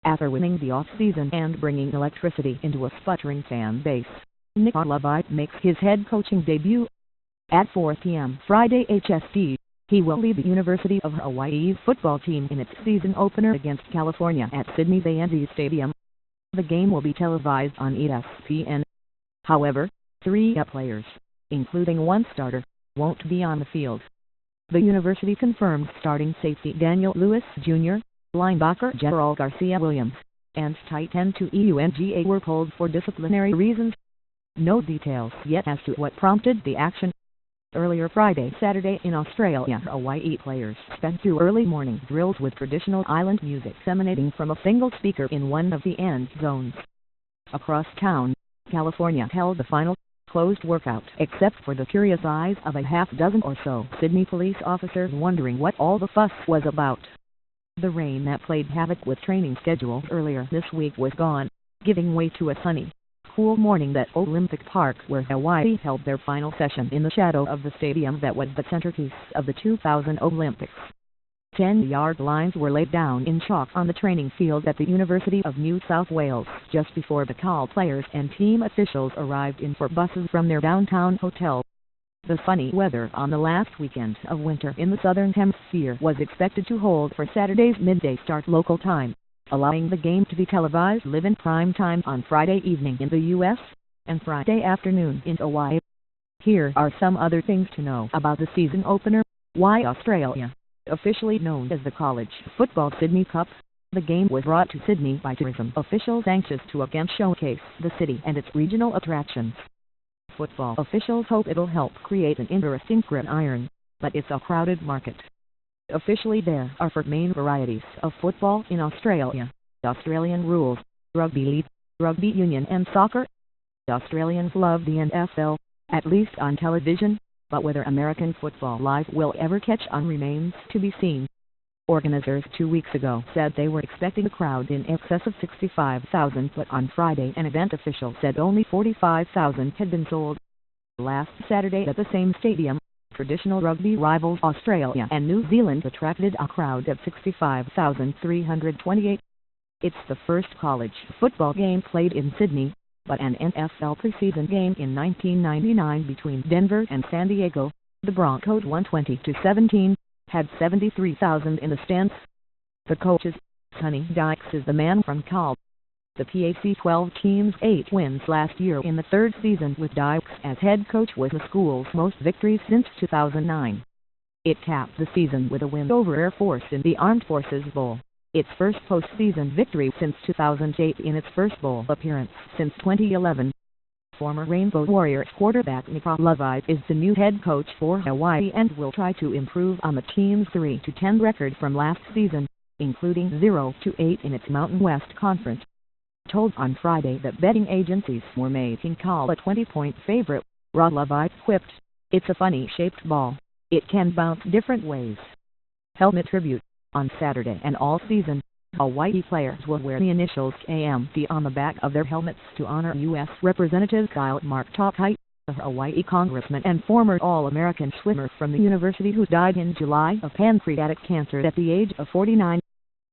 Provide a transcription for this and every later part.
After winning the off-season and bringing electricity into a sputtering fan base, Nick Arlovite makes his head coaching debut. At 4 p.m. Friday HST, he will lead the University of Hawaii football team in its season opener against California at Sydney's ANZ Stadium. The game will be televised on ESPN. However, 3 players, including one starter, won't be on the field. The university confirmed starting safety Daniel Lewis Jr., linebacker Gerald Garcia-Williams, and tight end Tui Unga were pulled for disciplinary reasons. No details yet as to what prompted the action. Earlier Saturday in Australia, Hawaii players spent 2 early morning drills with traditional island music emanating from a single speaker in one of the end zones. Across town, California held the final closed workout except for the curious eyes of a half dozen or so Sydney police officers wondering what all the fuss was about. The rain that played havoc with training schedules earlier this week was gone, giving way to a sunny, cool morning at Olympic Park where Hawaii held their final session in the shadow of the stadium that was the centerpiece of the 2000 Olympics. 10-yard lines were laid down in chalk on the training field at the University of New South Wales just before the call players and team officials arrived in 4 buses from their downtown hotel. The sunny weather on the last weekend of winter in the Southern Hemisphere was expected to hold for Saturday's midday start local time, allowing the game to be televised live in prime time on Friday evening in the U.S. and Friday afternoon in Hawaii. Here are some other things to know about the season opener. Why Australia? Officially known as the College Football Sydney Cup, the game was brought to Sydney by tourism officials anxious to again showcase the city and its regional attractions. Football officials hope it'll help create an interesting gridiron, but it's a crowded market. Officially there are 4 main varieties of football in Australia: Australian rules, rugby league, rugby union and soccer. Australians love the NFL, at least on television, but whether American Football Live will ever catch on remains to be seen. Organizers 2 weeks ago said they were expecting a crowd in excess of 65,000, but on Friday an event official said only 45,000 had been sold. Last Saturday at the same stadium, traditional rugby rivals Australia and New Zealand attracted a crowd of 65,328. It's the first college football game played in Sydney, but an NFL preseason game in 1999 between Denver and San Diego, the Broncos won 20-17, had 73,000 in the stands. The coaches, Sonny Dykes is the man from Cal. The Pac-12 team's 8 wins last year in the 3rd season with Dykes as head coach was the school's most victories since 2009. It capped the season with a win over Air Force in the Armed Forces Bowl, its first postseason victory since 2008 in its first bowl appearance since 2011. Former Rainbow Warriors quarterback Nick Arlovite is the new head coach for Hawaii and will try to improve on the team's 3-10 record from last season, including 0-8 in its Mountain West Conference. Told on Friday that betting agencies were making Cal a 20-point favorite, Arlovite quipped, "It's a funny-shaped ball. It can bounce different ways." Helmet tribute. On Saturday and all season, Hawaii players will wear the initials KMT on the back of their helmets to honor U.S. Representative Kyle Mark Tokite, a Hawaii congressman and former All-American swimmer from the university who died in July of pancreatic cancer at the age of 49.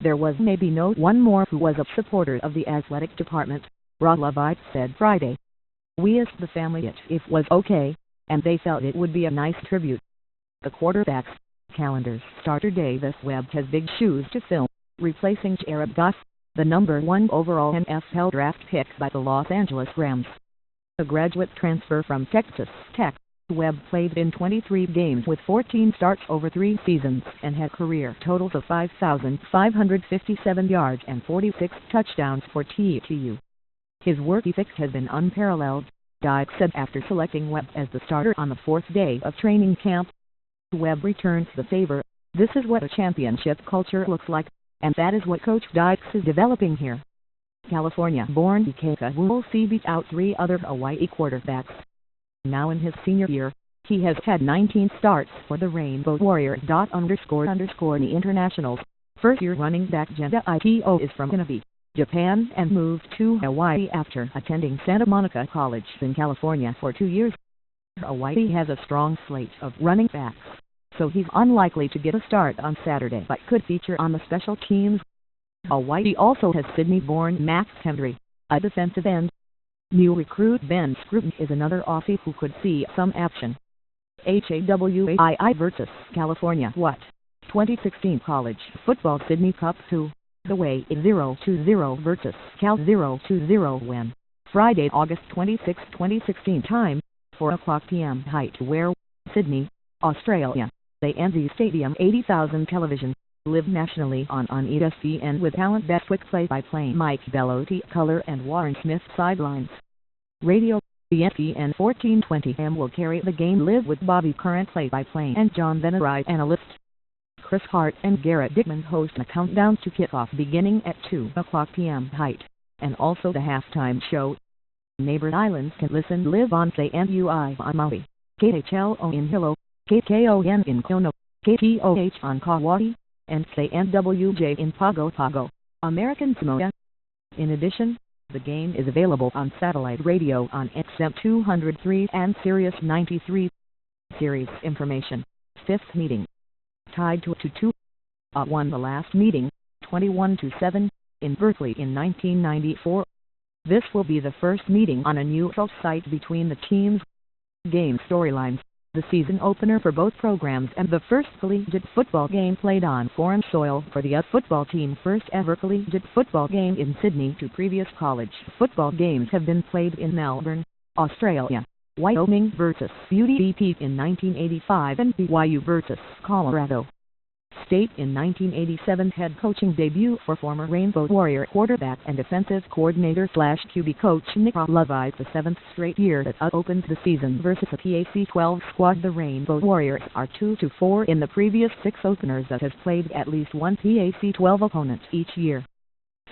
There was maybe no one more who was a supporter of the athletic department, Arlovite said Friday. "We asked the family if it was okay, and they felt it would be a nice tribute." The quarterback's calendar's starter Davis Webb has big shoes to fill, replacing Jared Goff, the number 1 overall NFL draft pick by the Los Angeles Rams. A graduate transfer from Texas Tech, Webb played in 23 games with 14 starts over 3 seasons and had career totals of 5,557 yards and 46 touchdowns for TCU. His work ethic has been unparalleled, Dykes said after selecting Webb as the starter on the 4th day of training camp. Webb returns the favor. "This is what a championship culture looks like, and that is what Coach Dykes is developing here." California-born Ikeka Woolsey beat out 3 other Hawaii quarterbacks. Now in his senior year, he has had 19 starts for the Rainbow Warriors. The Internationals' first-year running back Genda Ito is from Hanabi, Japan and moved to Hawaii after attending Santa Monica College in California for 2 years. Hawaii has a strong slate of running backs, so he's unlikely to get a start on Saturday but could feature on the special teams. Hawaii also has Sydney-born Max Hendry, a defensive end. New recruit Ben Scruton is another Aussie who could see some action. HAWAII vs. California What? 2016 College Football Sydney Cup 2. The Way is 0-0 vs. Cal 0-0 win. Friday, August 26, 2016 Time, 4:00 p.m. Height Where? Sydney, Australia. The ANZ Stadium 80,000 television. Live nationally on ESPN with talent Beswick play-by-play Mike Bellotti color and Warren Smith sidelines. Radio, ESPN 1420 AM will carry the game live with Bobby Current play-by-play and John Vennerai analyst. Chris Hart and Garrett Dickman host a countdown to kickoff beginning at 2:00 p.m. Height, and also the halftime show. Neighbor islands can listen live on KNUI on Maui, KHLO in Hilo, KKON in Kono, KTOH on Kauai, and KNWJ in Pago Pago, American Samoa. In addition, the game is available on satellite radio on XM 203 and Sirius 93. Series information. 5th meeting. Tied 2-2. Won the last meeting, 21-7, in Berkeley in 1994. This will be the first meeting on a neutral site between the teams. Game storylines. The season opener for both programs and the first collegiate football game played on foreign soil for the football team. First ever collegiate football game in Sydney. 2 previous college football games have been played in Melbourne, Australia. Wyoming vs. UTEP in 1985 and BYU vs. Colorado State in 1987. Head coaching debut for former Rainbow Warrior quarterback and defensive coordinator/QB coach Nick Levi. The 7th straight year that opens the season versus a PAC-12 squad. The Rainbow Warriors are 2-4 in the previous 6 openers that has played at least one PAC-12 opponent each year.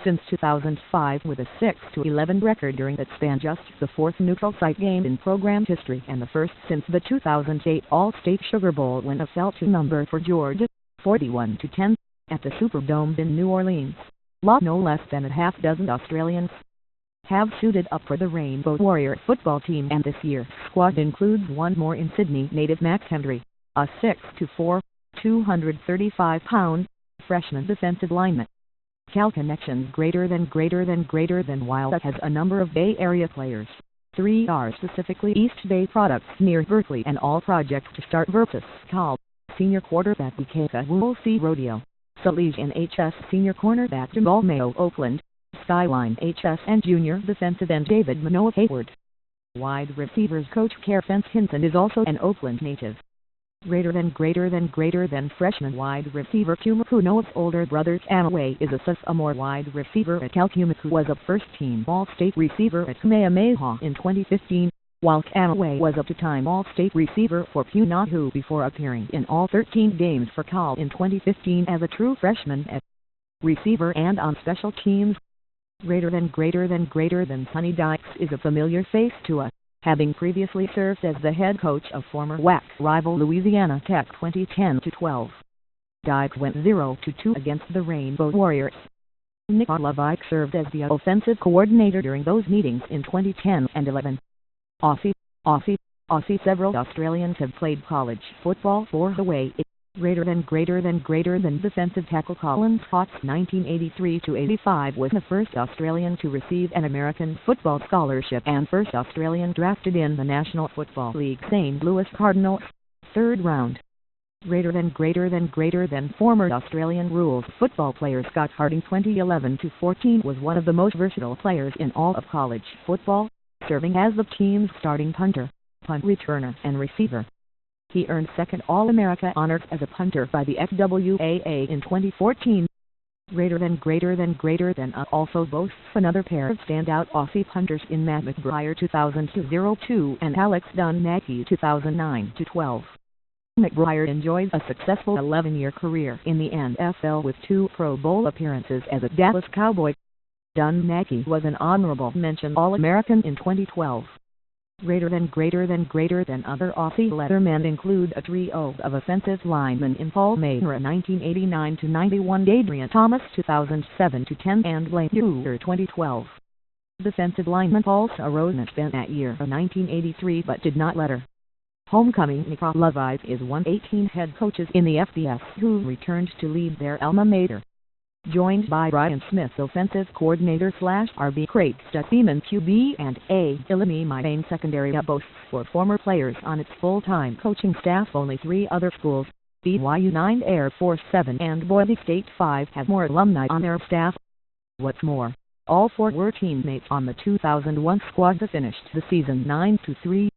Since 2005 with a 6-11 record during that span, just the 4th neutral site game in program history and the first since the 2008 All-State Sugar Bowl when it fell to number for Georgia, 41-10, at the Superdome in New Orleans. No less than a half dozen Australians have suited up for the Rainbow Warrior football team, and this year's squad includes one more in Sydney native Max Hendry, a 6'4", 235-pound, freshman defensive lineman. Cal connections greater than Wildcat has a number of Bay Area players. 3 are specifically East Bay products near Berkeley, and all projects to start versus Cal. Senior quarterback Ikeka Woolsey Rodeo, Salesian HS senior cornerback Jamal Mayo Oakland, Skyline HS and junior defensive end David Manoa Hayward. Wide receivers coach Carfence Hinson is also an Oakland native. Greater than freshman wide receiver Kumaku Noah's older brother Anaway is a sophomore wide receiver at Cal. Kumaku was a first-team All-State receiver at Kamehameha in 2015, while Anaway was a two-time All-State receiver for Punahou before appearing in all 13 games for Cal in 2015 as a true freshman at receiver and on special teams. Greater than Sonny Dykes is a familiar face to us, having previously served as the head coach of former WAC rival Louisiana Tech 2010-12. Dykes went 0-2 against the Rainbow Warriors. Nick Levi served as the offensive coordinator during those meetings in 2010 and 11. Aussie. Several Australians have played college football for Hawaii. Greater than defensive tackle Colin Potts 1983-85 was the first Australian to receive an American football scholarship and first Australian drafted in the National Football League St. Louis Cardinals, 3rd round. Greater than former Australian rules football player Scott Harding 2011-14 was one of the most versatile players in all of college football, serving as the team's starting punter, punt returner and receiver. He earned 2nd All-America honors as a punter by the FWAA in 2014. Greater than also boasts another pair of standout Aussie punters in Matt McBriar 2002 and Alex Dunn-Nagy 2009-12. McBriar enjoys a successful 11-year career in the NFL with 2 Pro Bowl appearances as a Dallas Cowboy. Dunn-Nagy was an honorable mention All-American in 2012. Greater than other Aussie lettermen include a trio of offensive linemen in Paul Mayra 1989-91, Adrian Thomas 2007-10 and Blaine Dewar 2012. Defensive lineman Paul Sarosna spent that year in 1983 but did not letter. Homecoming Nick Levi is one 18 head coaches in the FBS who returned to lead their alma mater. joined by Brian Smith, offensive coordinator / RB, Craig Stutzman, QB, and A. Illini Maine secondary boasts 4 former players on its full-time coaching staff. Only 3 other schools, BYU 9, Air Force 7, and Boise State 5, have more alumni on their staff. What's more, all 4 were teammates on the 2001 squad that finished the season 9-3.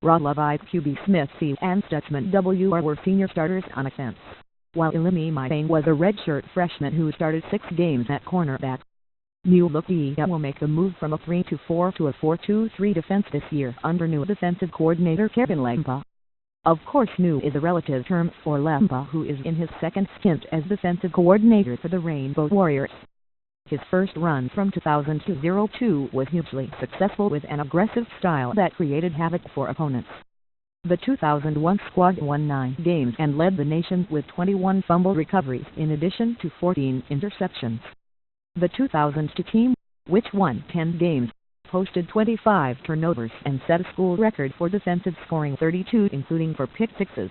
Rod Levite, QB, Smith C. and Stutzman WR were senior starters on offense, while Illini Maine was a redshirt freshman who started 6 games at cornerback. New look will make the move from a 3-4 to a 4-2-3 defense this year under new defensive coordinator Kevin Lempa. Of course, new is a relative term for Lempa, who is in his second stint as defensive coordinator for the Rainbow Warriors. His first run from 2002 was hugely successful with an aggressive style that created havoc for opponents. The 2001 squad won 9 games and led the nation with 21 fumble recoveries in addition to 14 interceptions. The 2002 team, which won 10 games, posted 25 turnovers and set a school record for defensive scoring, 32 including 4 pick sixes.